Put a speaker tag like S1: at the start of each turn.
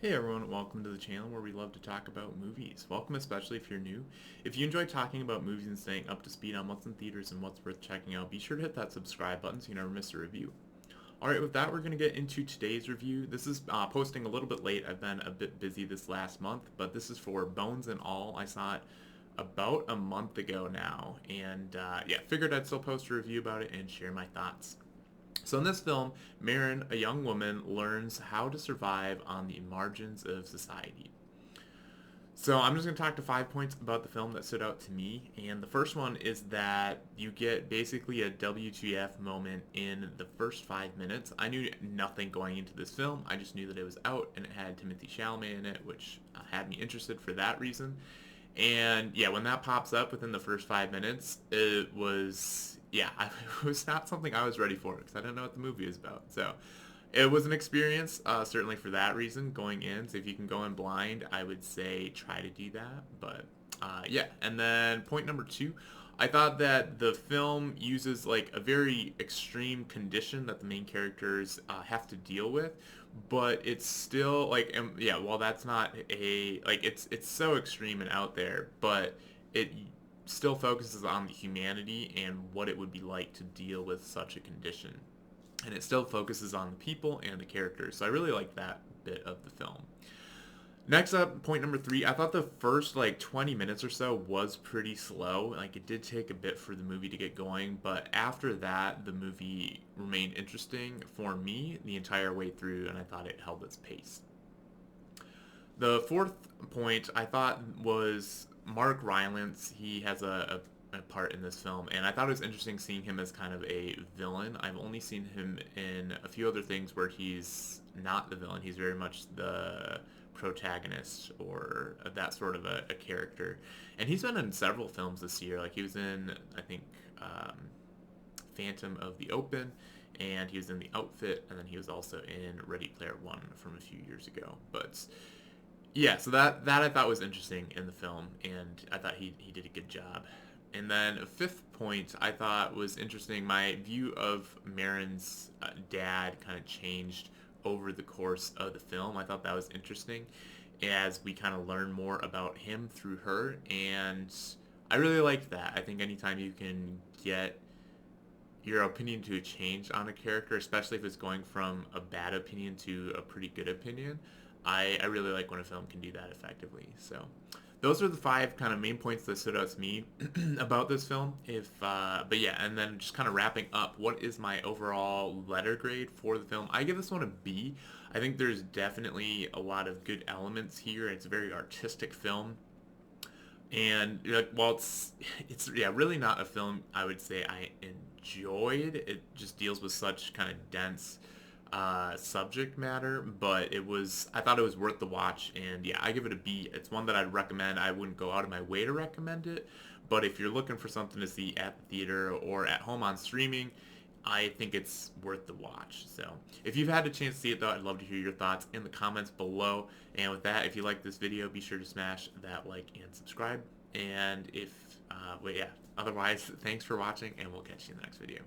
S1: Hey everyone, welcome to the channel where we love to talk about movies. Welcome especially if you're new. If you enjoy talking about movies and staying up to speed on what's in theaters and what's worth checking out, be sure to hit that subscribe button so you never miss a review. Alright, with that we're going to get into today's review. This is posting a little bit late. I've been a bit busy this last month, but this is for Bones and All. I saw it about a month ago now, and yeah, figured I'd still post a review about it and share my thoughts. So in this film, Marin, a young woman, learns how to survive on the margins of society. So I'm just going to talk to 5 points about the film that stood out to me. And the first one is that you get basically a WTF moment in the first 5 minutes. I knew nothing going into this film. I just knew that it was out and it had Timothée Chalamet in it, which had me interested for that reason. And yeah, when that pops up within the first 5 minutes, it was, yeah, it was not something I was ready for because I didn't know what the movie is about. So it was an experience, certainly for that reason, going in. So if you can go in blind, I would say try to do that. But yeah, and then point number two, I thought that the film uses like a very extreme condition that the main characters have to deal with, but it's still like, yeah, while that's not a like it's so extreme and out there, but it still focuses on the humanity and what it would be like to deal with such a condition, and it still focuses on the people and the characters. So I really like that bit of the film. Next up, point number three, I thought the first like 20 minutes or so was pretty slow. Like it did take a bit for the movie to get going, but after that, the movie remained interesting for me the entire way through, and I thought it held its pace. The fourth point I thought was Mark Rylance. He has a part in this film, and I thought it was interesting seeing him as kind of a villain. I've only seen him in a few other things where he's not the villain. He's very much the protagonist or that sort of a character. And he's been in several films this year. Like he was in, I think, Phantom of the Open, and he was in The Outfit, and then he was also in Ready Player One from a few years ago. But yeah, so that I thought was interesting in the film, and I thought he did a good job. And then a fifth point I thought was interesting. My view of Marin's dad kind of changed over the course of the film. I thought that was interesting as we kind of learn more about him through her, and I really liked that. I think anytime you can get your opinion to change on a character, especially if it's going from a bad opinion to a pretty good opinion, I really like when a film can do that effectively. So those are the five kind of main points that stood out to me about this film. But yeah, and then just kind of wrapping up, what is my overall letter grade for the film? I give this one a B. I think there's definitely a lot of good elements here. It's a very artistic film, and like, while it's yeah really not a film I would say I enjoyed. It just deals with such kind of dense subject matter, but I thought it was worth the watch, and yeah, I give it a B. It's one that I'd recommend. I wouldn't go out of my way to recommend it, but if you're looking for something to see at the theater or at home on streaming, I think it's worth the watch. So if you've had a chance to see it though, I'd love to hear your thoughts in the comments below. And with that, if you like this video, be sure to smash that like and subscribe. And if, well, yeah, otherwise, thanks for watching, and we'll catch you in the next video.